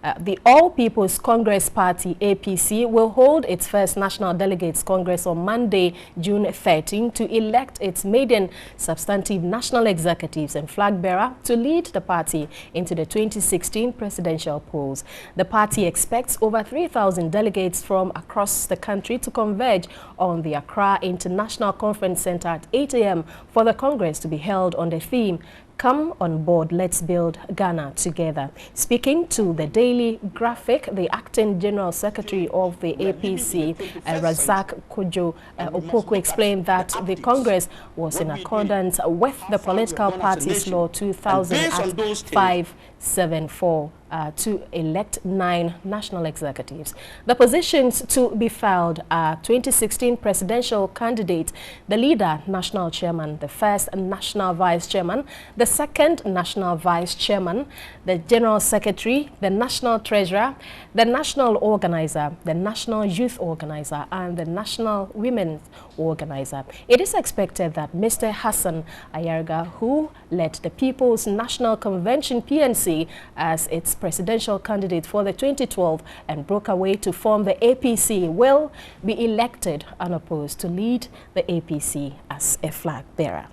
The All People's Congress Party, APC, will hold its first National Delegates Congress on Monday, June 13, to elect its maiden substantive national executives and flag bearer to lead the party into the 2016 presidential polls. The party expects over 3,000 delegates from across the country to converge on the Accra International Conference Center at 8 a.m. for the Congress to be held on the theme, "Come on board, let's build Ghana together." Speaking to the Daily Graphic, the acting general secretary of the APC, Razak Kojo Opoku, explained that the Congress was in accordance with the Political Parties Law 2000 Act 574 to elect 9 national executives. The positions to be filed are 2016 presidential candidate, the leader, national chairman, the first national vice chairman, the second national vice chairman, the general secretary, the national treasurer, the national organizer, the national youth organizer, and the national women's organizer. It is expected that Mr. Hassan Ayariga, who led the People's National Convention PNC as its presidential candidate for the 2012 and broke away to form the APC, will be elected unopposed to lead the APC as a flag bearer.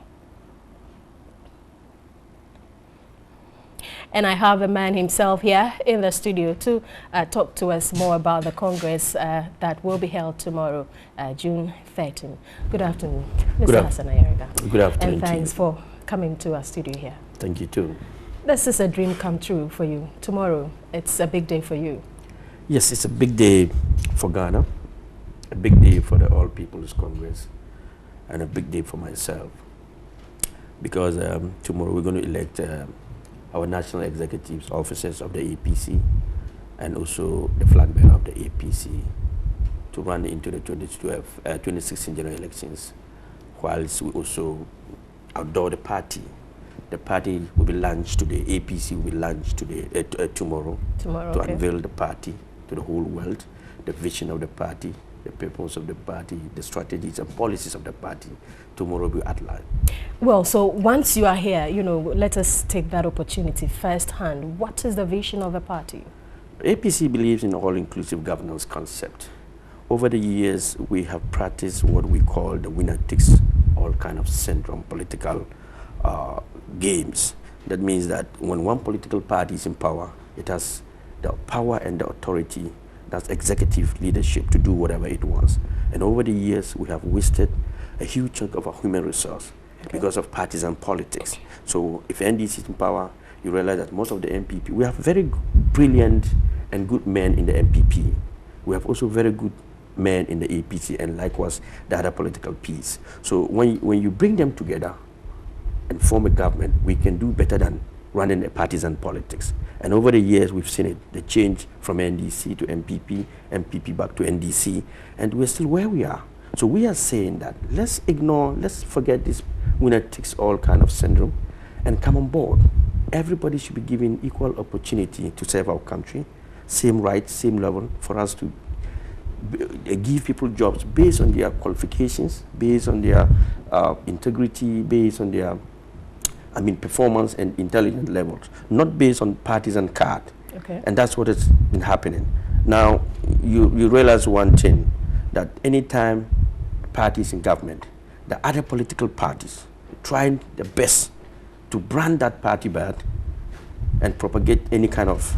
And I have the man himself here in the studio to talk to us more about the Congress that will be held tomorrow, June 13. Good afternoon, Mr. Hassan Ayariga. Good afternoon. And thanks for coming to our studio here. Thank you too. This is a dream come true for you. Tomorrow, it's a big day for you. Yes, it's a big day for Ghana, a big day for the All People's Congress, and a big day for myself. Because tomorrow we're going to elect our national executives, officers of the APC, and also the flag bearer of the APC to run into the 2016 general elections, whilst we also outdoor the party. The party will be launched today, APC will be launched today, tomorrow to unveil the party to the whole world, the vision of the party, the purpose of the party, the strategies and policies of the party. Tomorrow will be outlined. Well, so once you are here, you know, let us take that opportunity firsthand. What is the vision of the party? APC believes in all-inclusive governance concept. Over the years, we have practiced what we call the winner takes all kind of syndrome political games. That means that when one political party is in power, it has the power and the authority, that's executive leadership, to do whatever it wants. And over the years, we have wasted a huge chunk of our human resource because of partisan politics. So if NDC is in power, you realize that most of the MPP, we have very brilliant and good men in the MPP. We have also very good men in the APC, and likewise the other political piece. So when you bring them together and form a government, we can do better than running a partisan politics. And over the years, we've seen it, the change from NDC to MPP, MPP back to NDC, and we're still where we are. So we are saying that let's forget this winner takes all kind of syndrome and come on board. Everybody should be given equal opportunity to serve our country, same rights, same level, for us to give people jobs based on their qualifications, based on their integrity, based on their performance and intelligence levels, not based on partisan card. And that's what has been happening. Now, you realize one thing, that anytime parties in government, the other political parties trying their best to brand that party bad and propagate any kind of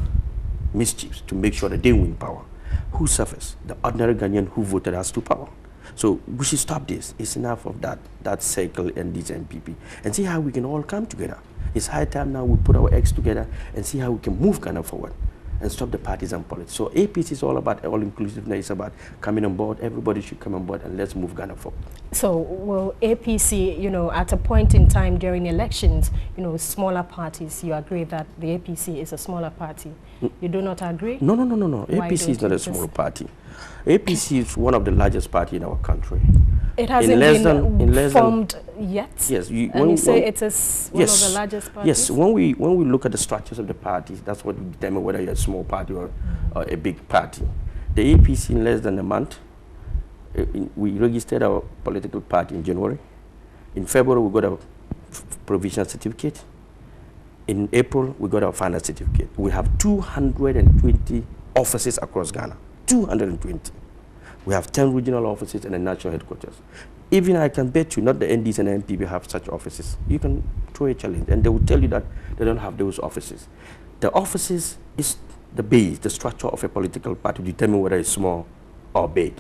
mischiefs to make sure that they win power. Who suffers? The ordinary Ghanaian who voted us to power. So we should stop this. It's enough of that cycle and this MPP, and see how we can all come together. It's high time now we put our eggs together and see how we can move Ghana forward and stop the partisan politics. So APC is all about all-inclusiveness. It's about coming on board. Everybody should come on board, and let's move Ghana forward. So will APC, you know, at a point in time during elections, you know, smaller parties, you agree that the APC is a smaller party? You do not agree? No. APC is not a small party. APC is one of the largest parties in our country. It hasn't been formed yet? Yes. You say it is one of the largest parties? Yes. When we look at the structures of the parties, that's what will determine whether you're a small party or a big party. The APC, in less than a month, we registered our political party in January. In February, we got a provisional certificate. in April, we got our final certificate. We have 220 offices across Ghana, 220. We have 10 regional offices and a national headquarters. Even I can bet you, not the NDs and NPP have such offices. You can throw a challenge, and they will tell you that they don't have those offices. The offices is the base, the structure of a political party to determine whether it's small or big.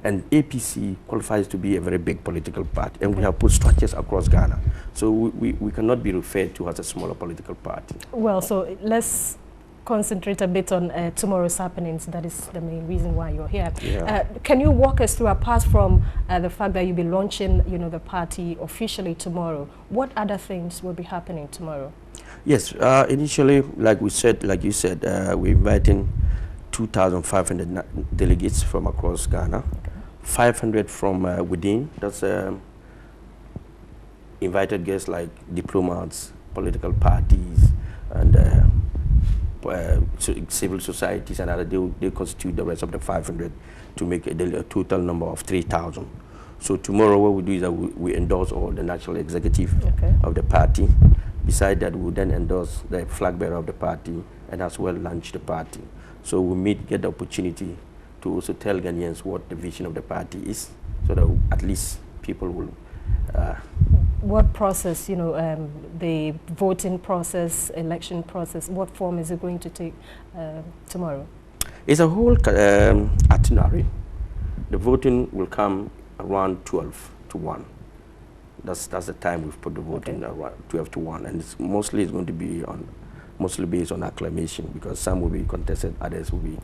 And APC qualifies to be a very big political party, and we have put structures across Ghana. So we cannot be referred to as a smaller political party. Well, so let's concentrate a bit on tomorrow's happenings. That is the main reason why you're here. Yeah. Can you walk us through, apart from the fact that you'll be launching, the party officially tomorrow, what other things will be happening tomorrow? Yes, initially, like you said, we're inviting 2,500 delegates from across Ghana, okay. 500 from within. That's invited guests like diplomats, political parties, and civil societies and other. They constitute the rest of the 500 to make a total number of 3,000. So tomorrow what we do is that we endorse all the national executive of the party. Beside that, we will then endorse the flag bearer of the party and as well launch the party. So we get the opportunity to also tell Ghanaians what the vision of the party is, so that at least people will... What process, the voting process, election process, what form is it going to take tomorrow? It's a whole itinerary. The voting will come around 12 to 1. That's the time we've put the voting around 12 to 1, and it's going to be mostly based on acclamation, because some will be contested, others will be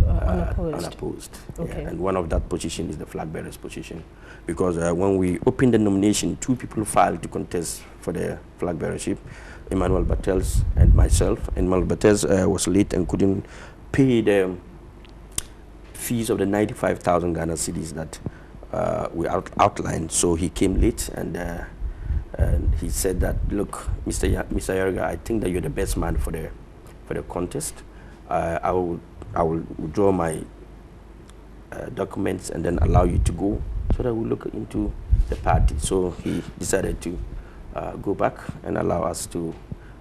unopposed. Okay. Yeah. And one of that position is the flag bearer's position, because when we opened the nomination, 2 people filed to contest for the flag bearership, Emmanuel Bartels and myself. Emmanuel Bartels was late and couldn't pay the fees of the 95,000 Ghana cedis that we outlined, so he came late, and he said that, look, Mr. Ayariga, I think that you're the best man for the contest. I will withdraw my documents and then allow you to go, so that we'll look into the party. So he decided to go back and allow us to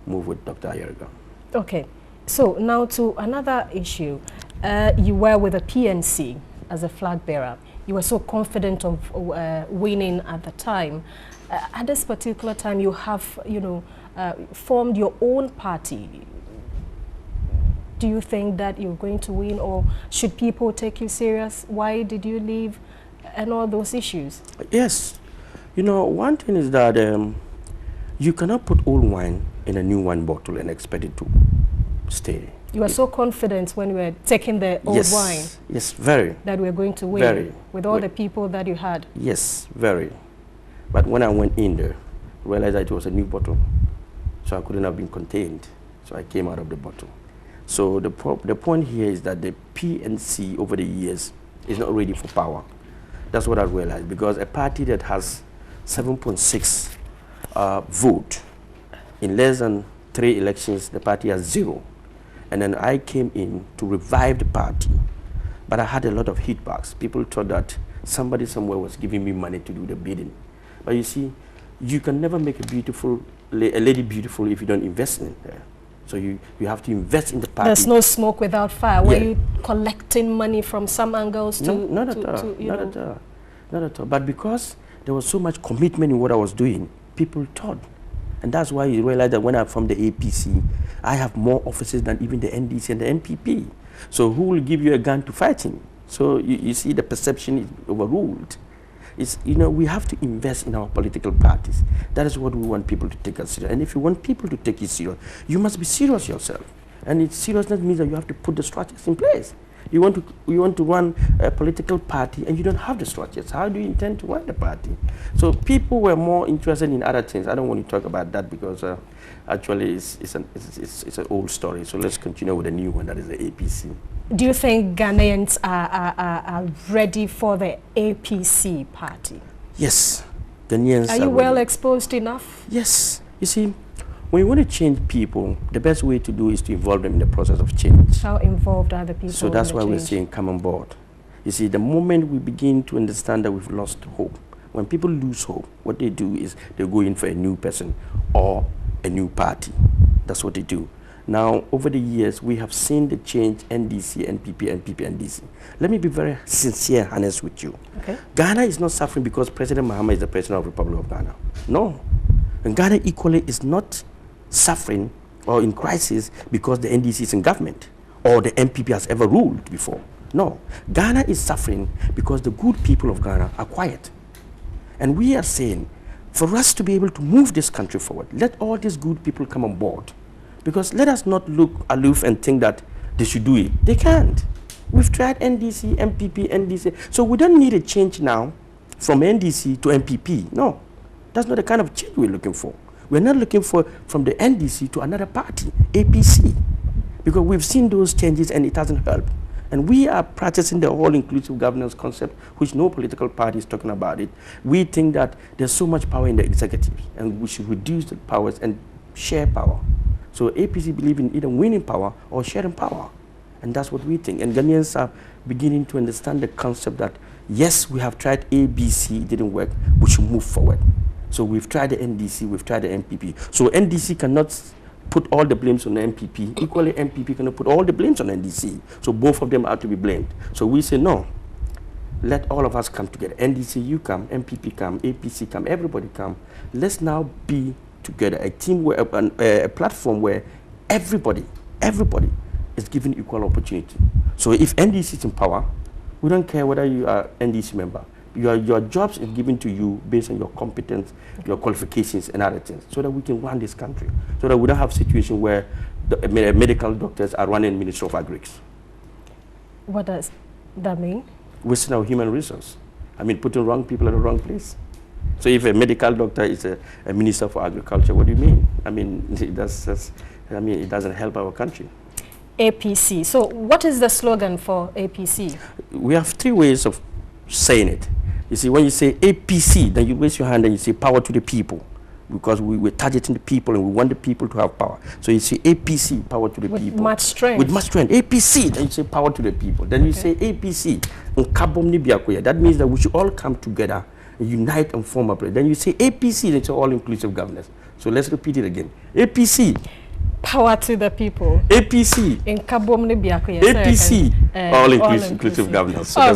move with Dr. Ayariga. Okay. So now to another issue. You were with the PNC as a flag bearer. You were so confident of winning at the time. At this particular time, you have, formed your own party. Do you think that you're going to win, or should people take you serious? Why did you leave, and all those issues? Yes. One thing is that you cannot put old wine in a new wine bottle and expect it to stay. You were so confident when you were taking the old wine. Yes, very. That we were going to win with all the people that you had. Yes, very. But when I went in there, I realized that it was a new bottle, so I couldn't have been contained. So I came out of the bottle. So the point here is that the PNC over the years is not ready for power. That's what I realized, because a party that has 7.6 vote in less than 3 elections, the party has 0. And then I came in to revive the party, but I had a lot of hitbacks. People thought that somebody somewhere was giving me money to do the bidding. But you see, you can never make a lady beautiful if you don't invest in it. So you have to invest in the party. There's no smoke without fire. Were you collecting money from some angles to... No, not at all. But because there was so much commitment in what I was doing, people thought. And that's why you realize that when I formed the APC, I have more offices than even the NDC and the NPP. So who will give you a gun to fight him? So you see, the perception is overruled. We have to invest in our political parties. That is what we want people to take us serious. And if you want people to take you serious, you must be serious yourself. And seriousness means that you have to put the structures in place. You want to run a political party and you don't have the structures. How do you intend to run the party? So people were more interested in other things. I don't want to talk about that, because actually it's an old story. So let's continue with the new one, that is the APC. Do you think Ghanaians are ready for the APC party? Yes. Ghanaians are you well exposed enough? Yes. You see, when you want to change people, the best way to do is to involve them in the process of change. How involved are the people? So that's why we're saying come on board. You see, the moment we begin to understand that we've lost hope, when people lose hope, what they do is they go in for a new person or a new party. That's what they do. Now, over the years, we have seen the change NDC, NPP, NPP, NDC. Let me be very sincere and honest with you. Okay. Ghana is not suffering because President Mahama is the president of the Republic of Ghana. No. And Ghana equally is not suffering or in crisis because the NDC is in government or the NPP has ever ruled before. No. Ghana is suffering because the good people of Ghana are quiet. And we are saying, for us to be able to move this country forward, let all these good people come on board. Because let us not look aloof and think that they should do it. They can't. We've tried NDC, MPP, NDC. So we don't need a change now from NDC to MPP. No. That's not the kind of change we're looking for. We're not looking for from the NDC to another party, APC. Because we've seen those changes and it hasn't helped. And we are practicing the whole inclusive governance concept, which no political party is talking about it. We think that there's so much power in the executive, and we should reduce the powers and share power. So APC believe in either winning power or sharing power. And that's what we think. And Ghanaians are beginning to understand the concept that, yes, we have tried ABC, it didn't work, we should move forward. So we've tried the NDC, we've tried the MPP. So NDC cannot put all the blames on the MPP. Equally, MPP cannot put all the blames on NDC. So both of them are to be blamed. So we say, no, let all of us come together. NDC, you come, MPP come, APC come, everybody come. Let's now be together, a team, where, a platform where everybody is given equal opportunity. So if NDC is in power, we don't care whether you are NDC member. Your jobs is given to you based on your competence, your qualifications, and other things, so that we can run this country, so that we don't have a situation where the medical doctors are running Ministry of Agrics. What does that mean? Wasting our human resource. I mean, putting wrong people in the wrong place. So if a medical doctor is a minister for agriculture, what do you mean? I mean, it doesn't help our country. APC. So what is the slogan for APC? We have three ways of saying it. You see, when you say APC, then you raise your hand and you say power to the people, because we're targeting the people and we want the people to have power. So you say APC, power to the people. With much strength. With much strength. APC, then you say power to the people. Then you say APC. That means that we should all come together and unite and form a place. Then you say APC, that's all-inclusive governance. So let's repeat it again. APC. Power to the people. APC. In APC, all-inclusive governance. So